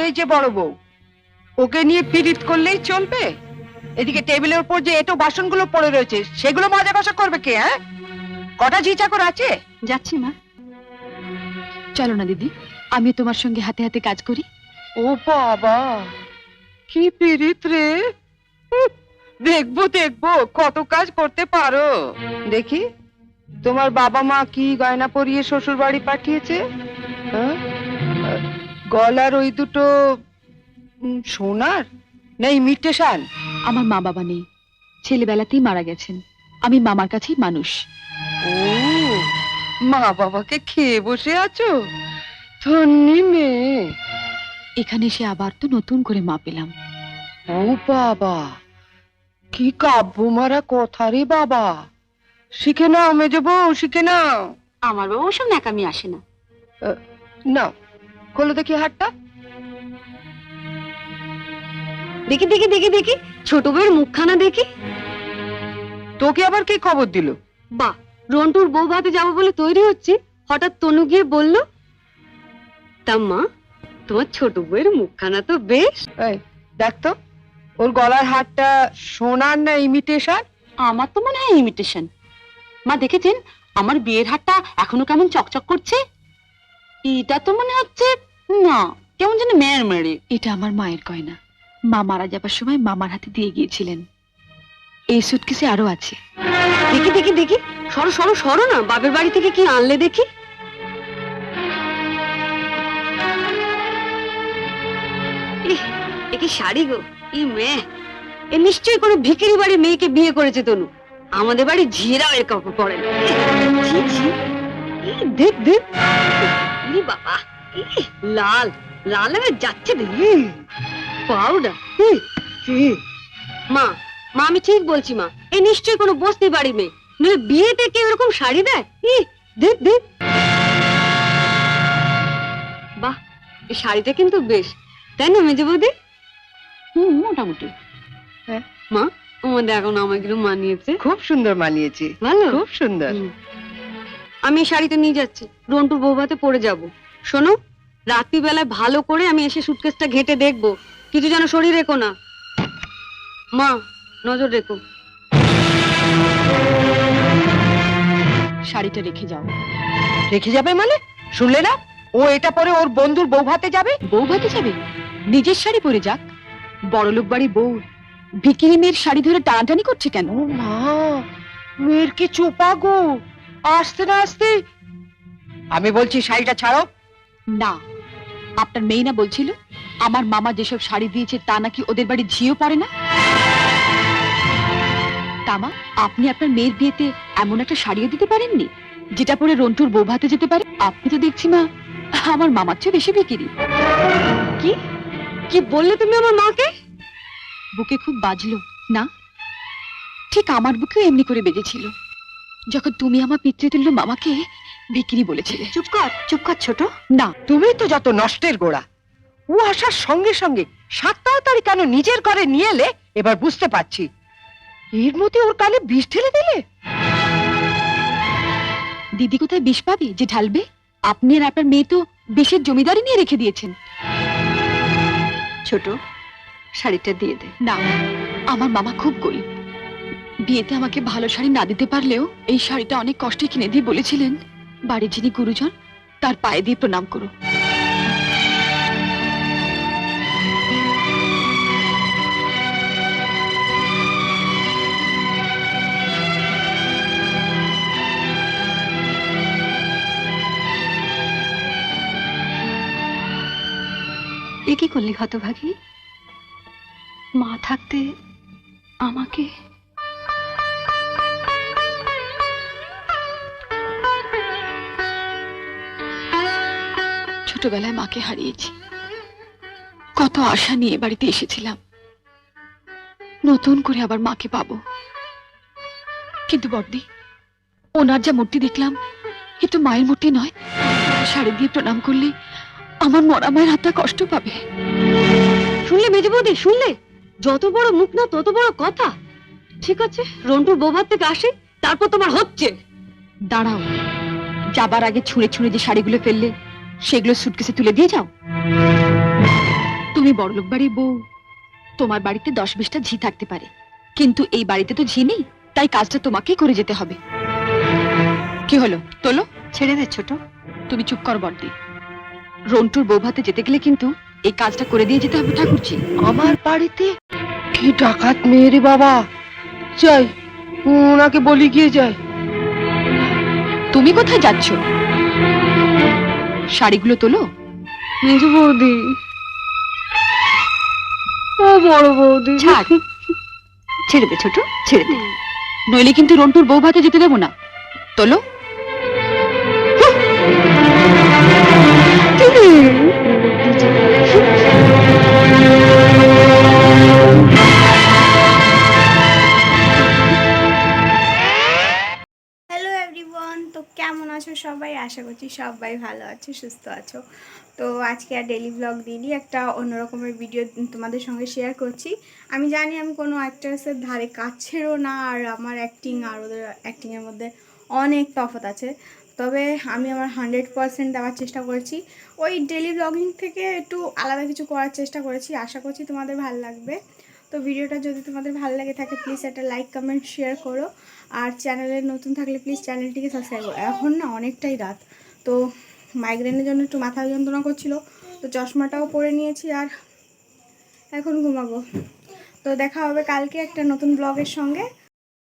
এই যে বড় বউ, ওকে নিয়ে পীড়িত করলেই চলবে? এদিকে টেবিলের উপর যে এটো বাসনগুলো পড়ে রয়েছে সেগুলো মজা কষা করবে কে? হ্যাঁ, কটা ঝি চাকর আছে? যাচ্ছি মা। চলো না দিদি, আমি তোমার সঙ্গে হাতে হাতে কাজ করি। ও বাবা, কি পীড়িত রে! দেখবো দেখবো কত কাজ করতে পারো। দেখি তোমার বাবা মা কি গয়না পরিয়ে শ্বশুর বাড়ি পাঠিয়েছে। হ্যাঁ? গলার ওই দুটো সোনার না ইমিটেশন? আমার মা বাবা নেই, ছেলেবেলাতেই মারা গেছেন। আমি মামার কাছেই মানুষ। ও, মা বাবাকে খেয়ে বসে আছো? ধন্যি মেয়ে। এখানে এসে আবার তো নতুন করে মা পেলাম। ও বাবা, কি কাব্য মারা কথা রে বাবা! শিখে নাও মেজো বউ, শিখে নাও। আমার বাবা ওসব ন্যাকামি আসে না। নাও, খোলো দেখি হাতটা। দেখি দেখি দেখি দেখি, ছোট বউয়ের মুখখানা দেখি। তোকে আবার কি খবর দিল? বা, রন্টুর বউ ভাতে যাবো বলে তৈরি হচ্ছে, হঠাৎ তনু গিয়ে বলল, তা মা, তোমার ছোট বউয়ের মুখখানা তো বেশ। এই দেখ তো, ওর গলার হারটা সোনার না ইমিটেশন? আমার তো মনে হয় ইমিটেশন। মা দেখেছেন আমার বিয়ের হারটা এখনো কেমন চকচক করছে? এটা তো মনে হচ্ছে না, কেমন যেন মেয়ের মেরে। এটা আমার মায়ের গয়না, মা মারা যাবার সময় মামার হাতে দিয়ে গিয়েছিলেন। এই সুটকেসে আরো আছে। দেখি দেখি দেখি, সরো সরো সরো না, বাপের বাড়ি থেকে কি আনলে দেখি। এ কি শাড়ি গো! ই মেয়ে, এ নিশ্চয়ই কোনো ভিখারি বাড়ির মেয়েকে বিয়ে করেছে তনু। আমাদের বাড়ি ঝিরাও এর কাপড় পরে না। ছি, ছি। দেখ দেখ, ই বাবা, লাল লাল হয়ে যাচ্ছে দেখি। পাউডার। মা, মা আমি ঠিক বলছি মা, এ নিশ্চয়ই কোনো বস্তি বাড়ির মেয়ে, নইলে বিয়েতে কেউ এরকম শাড়ি দেয়? দেখ দেখ, বাহ, এই শাড়িটা কিন্তু বেশ, তাই না মেজে বৌদি? মোটামুটি। হ্যাঁ মা, আমাদের এখন আমাকে মানিয়েছে। খুব সুন্দর মানিয়েছে, ভালো, খুব সুন্দর। আমি এই শাড়িটা নিয়ে যাচ্ছি, রন্টুর বউ ভাতে পরে যাব। শোনো, রাত্রিবেলায় ভালো করে আমি এসে সুটকেসটা ঘেটে দেখবো, কিছু যেন শরীর রেখো না। মা, নজর রেখো। শাড়িটা রেখে যাও। রেখে যাবে মানে? শুনলে না, ও এটা পরে ওর বন্ধুর বউ ভাতে যাবে। বউ ভাতে যাবে? নিজের শাড়ি পরে যাক। বড়লোক বাড়ি বউ ভিকিরি মেয়ের শাড়ি ধরে টানাটানি করছে কেন? ও মা, মেয়ের কি চোপা গো! আসতে না আসতে। আমি বলছি শাড়িটা ছাড়ো। না, আপনার মেয়ে না বলছিল আমার মামা যেসব শাড়ি দিয়েছে তা নাকি ওদের বাড়ি ঝিও পড়ে না? তামা, আপনি আপনার মেয়ের বিয়েতে এমন একটা শাড়িও দিতে পারেননি যেটা পরে রন্টুর বউ ভাতে যেতে পারে? আপনি তো দেখছি মা আমার মামার চেয়ে বেশি বিকিরি। কি কি বললে তুমি আমার মাকে? বুকে খুব বাজলো না? ঠিক আমার বুকেও এমনি করে বেজেছিল যখন তুমি আমার পিতৃতুল্য মামাকে বিক্রি বলেছিলে। চুপ কর ছোট। না, তুমি তো যত নষ্টের গোড়া। ও আসার সঙ্গে সঙ্গে 7 তাড়াতাড়ি কেন নিজের ঘরে নিয়ে এলে এবার বুঝতে পারছি। এর মধ্যে ওর কানে বিষ ঢেলে দিলে। দিদি কোথায় বিষ পাবে যে ঢালবে? আপনি আর আপনার মেয়ে তো বিষের জমিদারি নিয়ে রেখে দিয়েছেন। ছোট, শাড়িটা দিয়ে দে। না, আমার মামা খুব গরিব, বিয়েতে আমাকে ভালো শাড়ি না দিতে পারলেও এই শাড়িটা অনেক কষ্টে কিনে দিয়ে বলেছিলেন বাড়ির যিনি গুরুজন তার পায়ে দিয়ে প্রণাম করো। এ কি করলি হতভাগী? মা থাকতে আমাকে। ছোটবেলায় মাকে হারিয়েছি, কত আশা নিয়ে বাড়িতে এসেছিলাম, নতুন করে আবার মাকে পাবো। কিন্তু বড়দি, ওনার যা মূর্তি দেখলাম এ তো মায়ের মূর্তি নয়। শাড়ি দিয়ে প্রণাম করলে আমার মরা মায়ের হাতটা কষ্ট পাবে। শুনলে মেজে বৌদি, শুনলে? যত বড় মুখ না তত বড় কথা। ঠিক আছে, রন্টুর বউ ভাত থেকে আসে, তারপর তোমার হচ্ছে। দাঁড়াও, যাবার আগে ছুঁড়ে ছুঁড়ে যে শাড়িগুলো ফেললে সেগুলো সুটকেসে তুলে দিয়ে যাও। তুমি বড়লোক বাড়ির বউ, তোমার বাড়িতে 10-20টা ঝি থাকতে পারে, কিন্তু এই বাড়িতে তো ঝি নেই, তাই কাজটা তোমাকেই করে যেতে হবে। কি হলো, তোলো। ছেড়ে দে ছোট। তুমি চুপ কর বড়দি। রন্টুর বউ ভাতে যেতে গেলে কিন্তু এই কাজটা করে দিয়ে যেতে হবে ঠাকুরজি। আমার বাড়িতে কি ডাকাত মেয়ে রে বাবা। যাই, ওনাকে বলি গিয়ে যায়। তুমি কোথায় যাচ্ছ? শাড়িগুলো তোলো। মেজু বৌদি, ও বড় বৌদি, ছাড়, ছেড়ে দে ছোট, ছেড়ে দে, নইলে কিন্তু রন্টুর বউ ভাতে যেতে দেবো না। তোলো। হ্যালো এভরিওয়ান, তো কেমন আছো সবাই? আশা করছি সবাই ভালো আছো, সুস্থ আছো। তো আজকে আর ডেইলি ব্লগ দিনই একটা অন্যরকমের ভিডিও তোমাদের সঙ্গে শেয়ার করছি। আমি জানি আমি কোনো অ্যাক্ট্রেসের ধারে কাছেরও না, আর আমার অ্যাক্টিং আর ওদের অ্যাক্টিংয়ের মধ্যে অনেক তফাৎ আছে। তবে আমি আমার 100% দেওয়ার চেষ্টা করেছি। ওই ডেইলি ব্লগিং থেকে একটু আলাদা কিছু করার চেষ্টা করেছি, আশা করছি তোমাদের ভালো লাগবে। তো ভিডিওটা যদি তোমাদের ভালো লাগে থাকে প্লিজ একটা লাইক কমেন্ট শেয়ার করো, আর চ্যানেলে নতুন থাকলে প্লিজ চ্যানেলটিকে সাবস্ক্রাইব করো। এখন না অনেকটাই রাত, তো মাইগ্রেনের জন্য একটু মাথা যন্ত্রণা করছিল, তো চশমাটাও পরে নিয়েছি আর এখন ঘুমাবো। তো দেখা হবে কালকে একটা নতুন ব্লগের সঙ্গে।